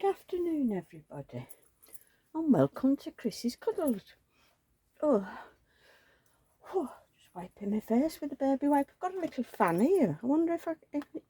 Good afternoon, everybody, and welcome to Chrissy's Cuddles. Oh, just wiping my face with a baby wipe. I've got a little fan here. I wonder if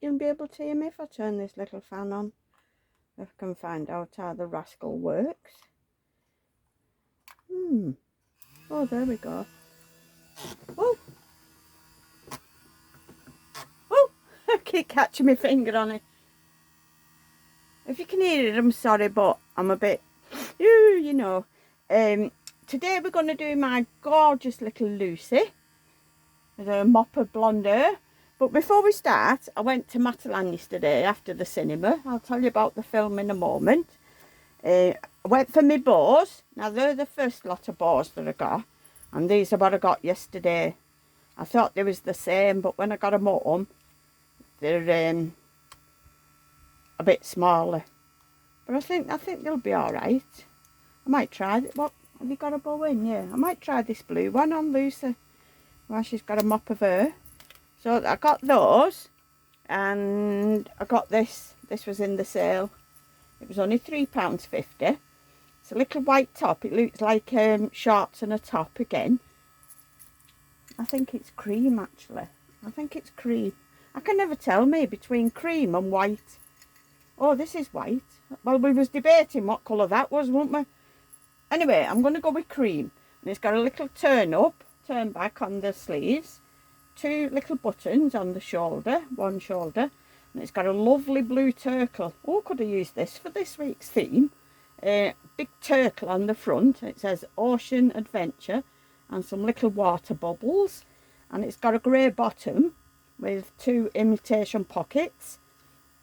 you'll be able to hear me if I turn this little fan on. If I can find out how the rascal works. Oh, there we go. Oh, I keep catching my finger on it. If you can hear it, I'm sorry, but I'm a bit, you know. Today we're going to do my gorgeous little Lucy with a mop of blonde hair. But before we start, I went to Matalan yesterday after the cinema. I'll tell you about the film in a moment. I went for my bows. Now they're the first lot of bows that I got, and these are what I got yesterday. I thought they was the same, but when I got them home, they're a bit smaller. But I think they'll be all right. I might try it. What have you got a bow in? Yeah, I might try this blue one on Lucy while she's got a mop of hair. So I got those, and I got this. This was in the sale. It was only £3.50. It's a little white top. It looks like shorts and a top again. I think it's cream actually. I think it's cream. I can never tell me between cream and white. Oh, this is white. Well, we was debating what colour that was, weren't we? Anyway, I'm going to go with cream. And it's got a little turn up, turn back on the sleeves. 2 little buttons on the shoulder, one shoulder. And it's got a lovely blue turtle. Oh, could have used this for this week's theme. Big turtle on the front. It says Ocean Adventure. And some little water bubbles. And it's got a grey bottom with 2 imitation pockets.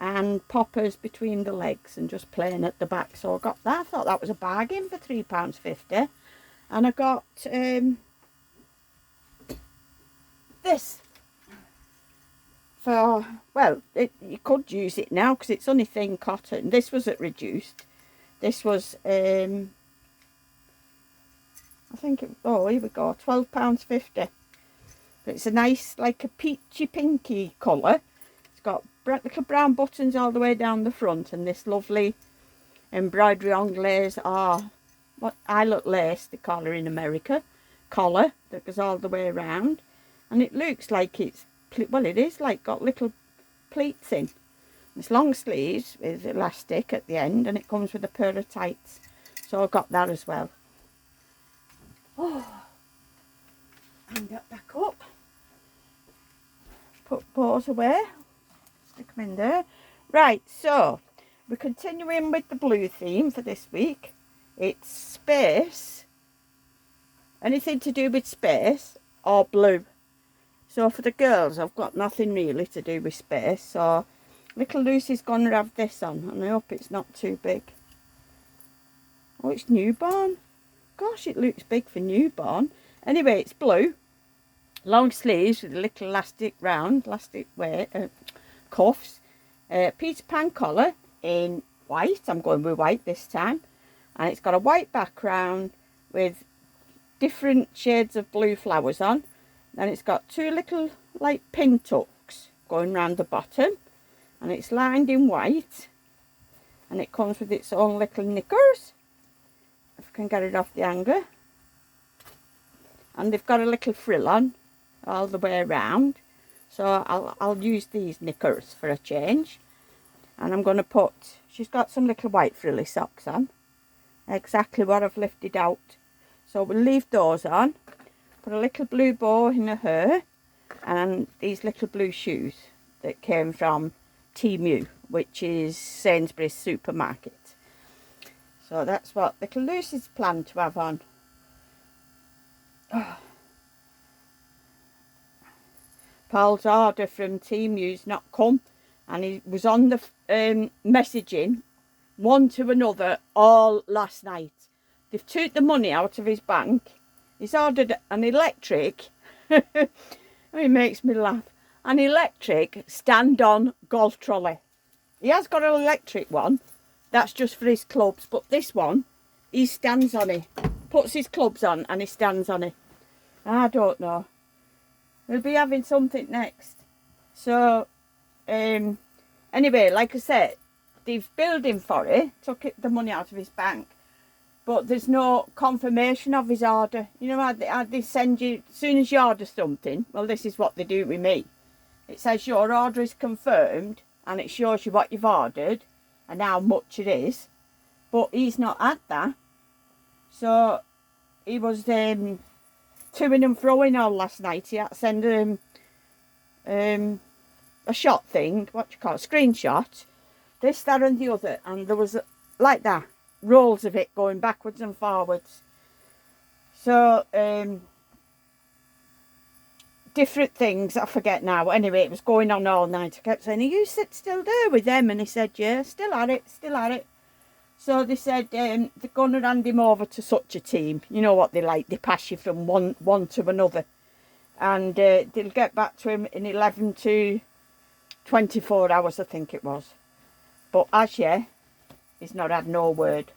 And poppers between the legs and just plain at the back. So I got that. I thought that was a bargain for £3.50. And I got this for, well, you could use it now because it's only thin cotton. This was at reduced. This was, I think, oh, here we go, £12.50. But it's a nice, like a peachy pinky colour. It's got little brown buttons all the way down the front, and this lovely embroidery anglaise, or what I look lace they call her in America, collar that goes all the way around. And it looks like it's, well, it is like got little pleats in. It's long sleeves with elastic at the end, and it comes with a pair of tights. So I got that as well. Oh, hang that back up. Put bows away. Stick them in there. Right, so we're continuing with the blue theme for this week. It's space. Anything to do with space or blue. So for the girls, I've got nothing really to do with space. So little Lucy's going to have this on, and I hope it's not too big. Oh, it's newborn. Gosh, it looks big for newborn. Anyway, it's blue. Long sleeves with a little elastic round, elastic weight, cuffs. Peter Pan collar in white. I'm going with white this time. And it's got a white background with different shades of blue flowers on. And it's got 2 little like pin tucks going round the bottom, and it's lined in white, and it comes with its own little knickers, if I can get it off the hanger, and they've got a little frill on all the way around. So I'll use these knickers for a change, and I'm going to put, she's got some little white frilly socks on, exactly what I've lifted out. So we'll leave those on. Put a little blue bow in her hair, and these little blue shoes that came from Temu, which is Sainsbury's supermarket. So that's what little Lucy's planned to have on. Oh. Paul's order from Temu's not come, and he was on the messaging one to another all last night. They've took the money out of his bank. He's ordered an electric, it makes me laugh, an electric stand-on golf trolley. He has got an electric one, that's just for his clubs, but this one, he stands on it, puts his clubs on and he stands on it. I don't know. We'll be having something next. So, anyway, like I said, they've billed him for it, the money out of his bank, but there's no confirmation of his order. You know how they send you, as soon as you order something, well, this is what they do with me. It says your order is confirmed, and it shows you what you've ordered and how much it is, but he's not had that. So he was toing and froing all last night. He had to send a shot thing, what you call it, screenshot, this, that and the other, and there was like that, rolls of it going backwards and forwards. So different things, I forget now. Anyway, it was going on all night. I kept saying, are you sit still there with them? And he said, yeah, still at it, still at it. So they said they're going to hand him over to such a team. You know what they like, they pass you from one to another. And they'll get back to him in 11 to 24 hours, I think it was. But as yet, he's not had no word.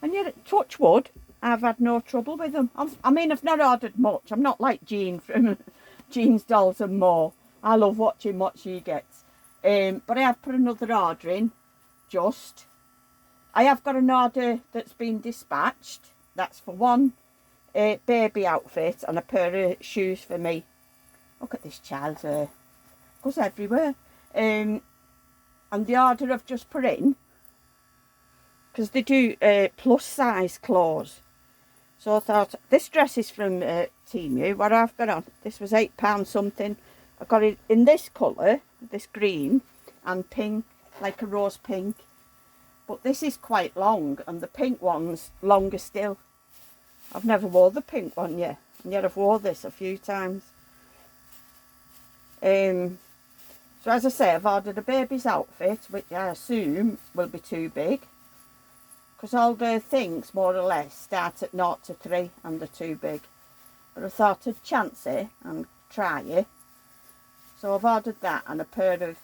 And yet, touch wood, I've had no trouble with them. I mean, I've not ordered much. I'm not like Jean from Jean's Dolls and More. I love watching what she gets. But I have put another order in, just. I have got an order that's been dispatched. That's for one baby outfit and a pair of shoes for me. Look at this child's hair. Goes everywhere. And the order I've just put in, because they do plus size clothes. So I thought, this dress is from Temu, what I've got on. This was £8 something. I got it in this colour, this green, and pink, like a rose pink. But this is quite long, and the pink one's longer still. I've never wore the pink one yet, and yet I've wore this a few times. So as I say, I've ordered a baby's outfit, which I assume will be too big, because all the things, more or less, start at 0 to 3, and they're too big. But I thought I'd chance it and try it. So I've ordered that, and a pair of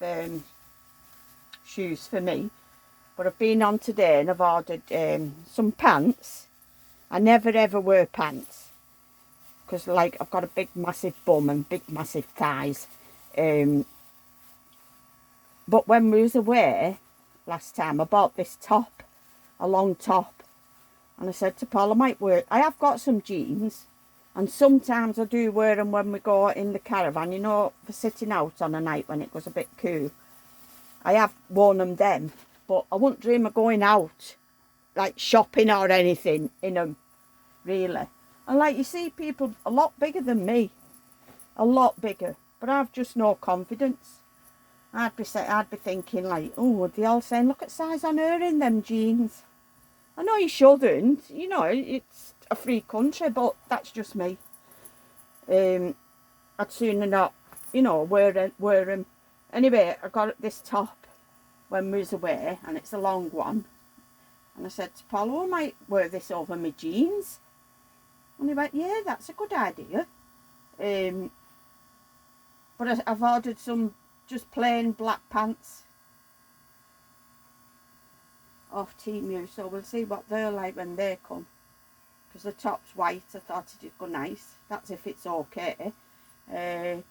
shoes for me. But I've been on today and I've ordered some pants. I never ever wear pants, because like I've got a big massive bum and big massive thighs. But when we was away last time, I bought this top, a long top, and I said to Paul, I might wear, I have got some jeans, and sometimes I do wear them when we go in the caravan, you know, for sitting out on a night when it was a bit cool. I have worn them then, but I wouldn't dream of going out, like shopping or anything in them, really. And like you see people a lot bigger than me, a lot bigger, but I've just no confidence. I'd be thinking like, oh, are they all saying, look at size on her in them jeans? I know you shouldn't, you know, it's a free country, but that's just me. I'd sooner not, you know, wear them. Anyway, I got this top when we was away, and it's a long one. And I said to Paul, oh, I might wear this over my jeans. And he went, yeah, that's a good idea. But I've ordered some just plain black pants off Temu, so we'll see what they're like when they come. Because the top's white, I thought it'd go nice. That's if it's okay. I've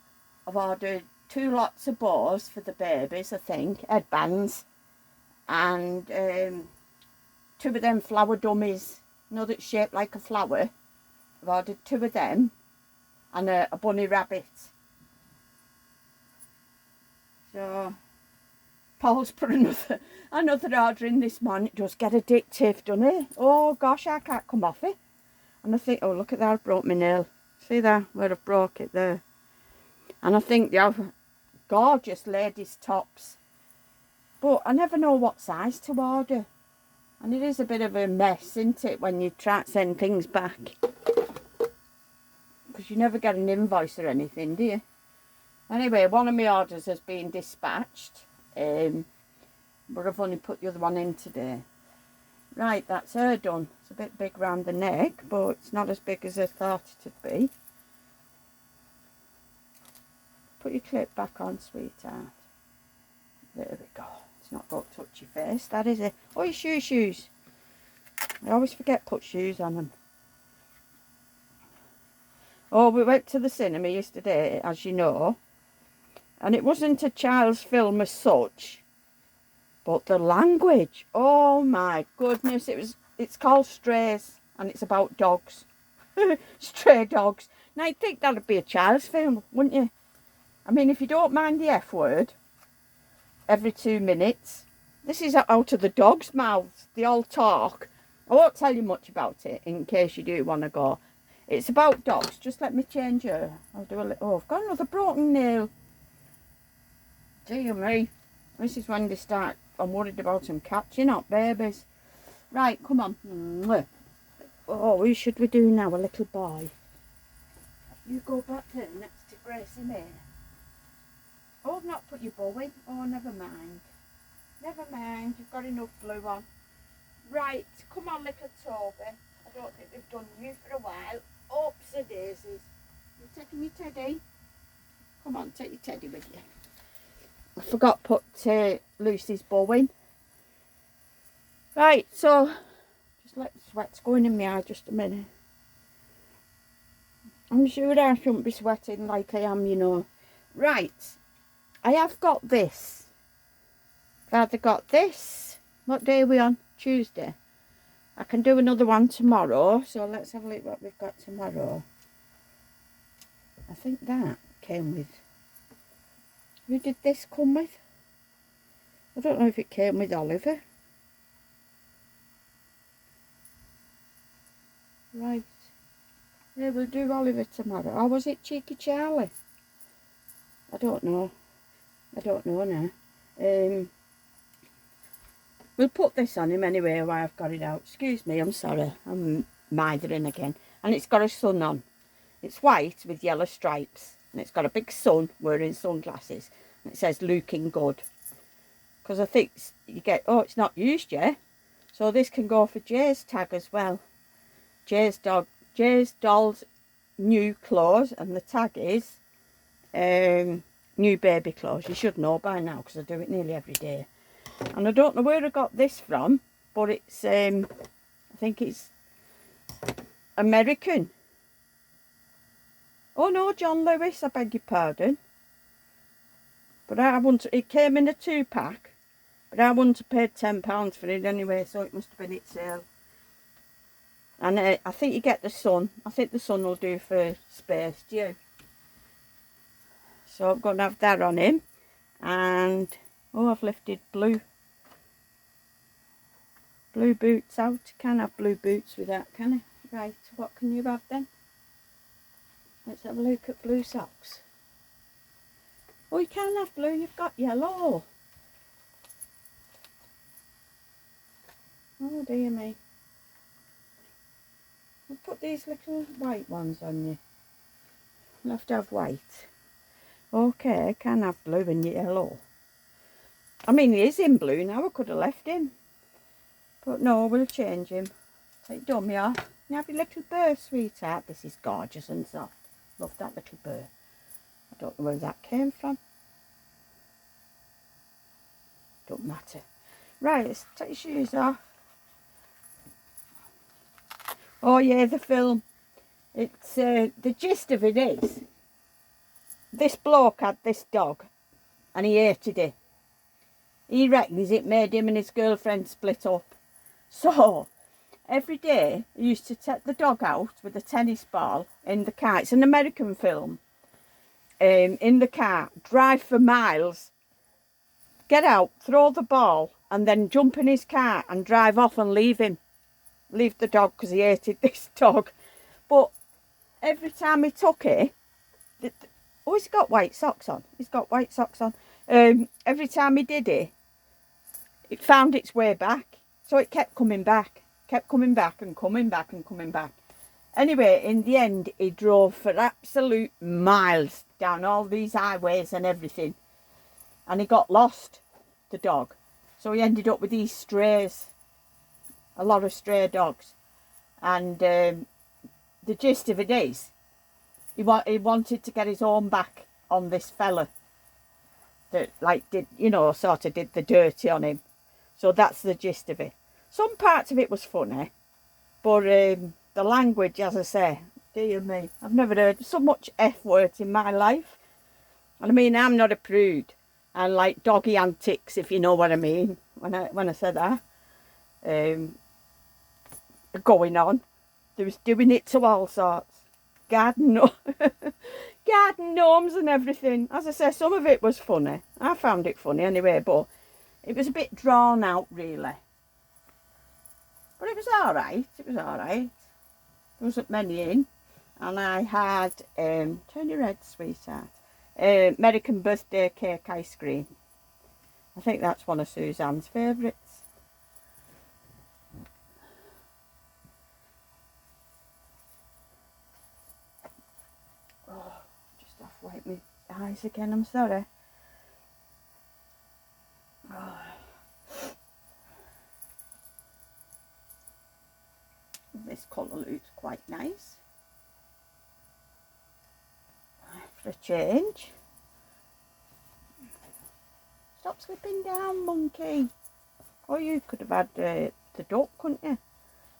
ordered 2 lots of bows for the babies, I think, headbands, and 2 of them flower dummies, you know, that's shaped like a flower. I've ordered 2 of them, and a bunny rabbit. So Paul's put another order in this morning. It does get addictive, doesn't it? Oh gosh, I can't come off it. And I think, oh, look at that, I broke my nail. See there, where I've broke it there. And I think they have gorgeous ladies' tops. But I never know what size to order. And it is a bit of a mess, isn't it, when you try to send things back. Because you never get an invoice or anything, do you? Anyway, one of my orders has been dispatched. But I've only put the other one in today. Right, that's her done. It's a bit big round the neck, but it's not as big as I thought it'd be. Put your clip back on, sweetheart. There we go. It's not got to touch your face, that is it. Oh, your shoes. I always forget to put shoes on them. Oh, we went to the cinema yesterday, as you know. And it wasn't a child's film as such, But the language, oh my goodness, it's called Strays, and it's about dogs. Stray dogs. Now you'd think that'd be a child's film, wouldn't you? I mean, if you don't mind the F word every 2 minutes, this is out of the dogs' mouths. They all talk. I won't tell you much about it in case you do want to go. It's about dogs. Just let me change her. I'll do a little. Oh, I've got another broken nail. Dear me. This is when they start. I'm worried about them catching up babies. Right, come on. Oh, who should we do now? A little boy. You go back there next to Gracie May. Oh, I've not put your bow in. Oh, never mind. Never mind. You've got enough blue on. Right, come on, little Toby. I don't think we've done you for a while. Oopsie daisies. You taking your teddy? Come on, take your teddy with you. I forgot to put Lucy's bow in. Right, so just let the sweat's go in my eye just a minute. I'm sure I shouldn't be sweating like I am, you know. Right, I have got this. I've either got this. What day are we on? Tuesday. I can do another one tomorrow, so let's have a look what we've got tomorrow. I think that came with... Who did this come with? I don't know if it came with Oliver. Right. Yeah, we'll do Oliver tomorrow. Or was it Cheeky Charlie? I don't know. I don't know now. We'll put this on him anyway while I've got it out. Excuse me, I'm sorry. I'm mithering again. And it's got a sun on. It's white with yellow stripes. And it's got a big sun wearing sunglasses. And it says looking good. Because I think you get... Oh, it's not used yet. So this can go for Jay's tag as well. Jay's doll's new clothes. And the tag is new baby clothes. You should know by now because I do it nearly every day. And I don't know where I got this from, but it's, I think it's American. Oh no, John Lewis, I beg your pardon. But I wouldn't, it came in a 2-pack, but I wouldn't have paid £10 for it anyway, so it must have been its sale. And I think you get the sun. I think the sun will do for space, do you? So I'm going to have that on him. And... oh, I've lifted blue boots out. Can't have blue boots with that, can I? Right, what can you have then? Let's have a look at blue socks. Oh, you can't have blue, you've got yellow. Oh dear me. I'll put these little white ones on you. You'll have to have white. Okay, can't have blue and yellow. I mean, he is in blue now. I could have left him. But no, we'll change him. Take dummy off. You have your little burr, sweetheart. This is gorgeous and soft. Love that little burr. I don't know where that came from. Don't matter. Right, let's take your shoes off. Oh yeah, the film. It's the gist of it is, this bloke had this dog and he hated it. He reckons it made him and his girlfriend split up. So, every day he used to take the dog out with a tennis ball in the car. It's an American film. In the car, drive for miles, get out, throw the ball, and then jump in his car and drive off and leave him. Leave the dog because he hated this dog. But every time he took it, oh, he's got white socks on. He's got white socks on. Every time he did it, it found its way back. So it kept coming back and coming back and coming back. Anyway, in the end, he drove for absolute miles down all these highways and everything. And he got lost, the dog. So he ended up with these strays. A lot of stray dogs. And the gist of it is, he wanted to get his own back on this fella. That, like, did, you know, sort of did the dirty on him. So that's the gist of it. Some parts of it was funny, but the language, as I say, dear me, I've never heard so much F words in my life. And I mean, I'm not a prude. I like doggy antics, if you know what I mean. when I said that. Going on. They was doing it to all sorts. Garden gnomes and everything. As I say, some of it was funny. I found it funny anyway, but it was a bit drawn out, really. But it was alright. It was alright. There wasn't many in. And I had, turn your head, sweetheart, American birthday cake ice cream. I think that's one of Suzanne's favourites. Oh, just half-wipe my eyes again, I'm sorry. Oh. This colour looks quite nice. For a change. Stop slipping down, monkey. Or you could have had the duck, couldn't you?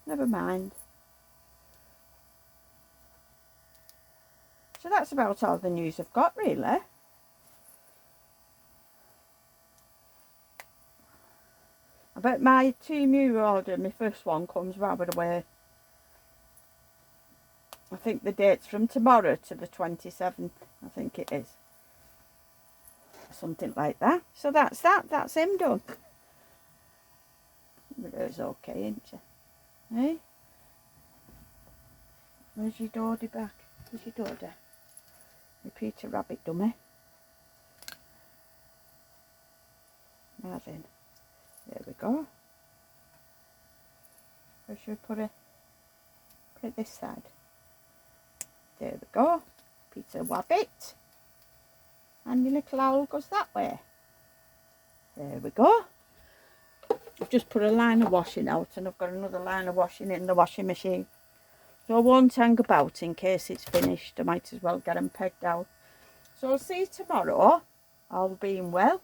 Never mind. So that's about all the news I've got, really. I bet my Temu order, my first one, comes right away. I think the date's from tomorrow to the 27th. I think it is. Something like that. So that's that. That's him done. But it was okay, isn't she? Eh? Where's your Dodie back? Where's your Dodie? Your Peter Rabbit dummy. Now then. There we go. Where should we put it? Put it this side. There we go. Peter Rabbit. And your little owl goes that way. There we go. I've just put a line of washing out and I've got another line of washing in the washing machine. So I won't hang about in case it's finished. I might as well get them pegged out. So I'll see you tomorrow, all being well.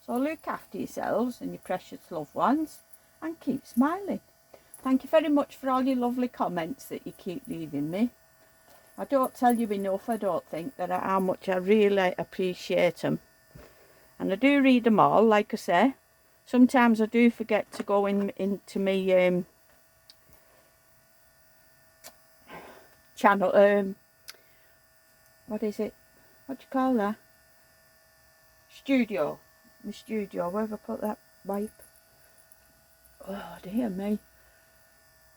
So look after yourselves and your precious loved ones and keep smiling. Thank you very much for all your lovely comments that you keep leaving me. I don't tell you enough, I don't think, that how much I really appreciate them. And I do read them all, like I say. Sometimes I do forget to go into my channel, what is it? What do you call that? Studio. My studio. Where have I put that wipe? Oh dear me.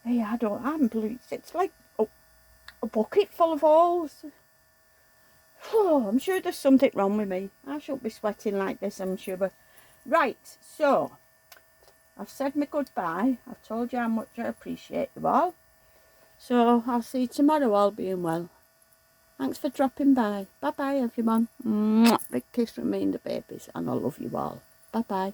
Hey, I'm blue. It's like a bucket full of holes. Oh, I'm sure there's something wrong with me. I shouldn't be sweating like this, I'm sure. Right, so I've said my goodbye. I've told you how much I appreciate you all. So I'll see you tomorrow, all being well. Thanks for dropping by. Bye bye, everyone. Mwah. Big kiss from me and the babies, and I love you all. Bye bye.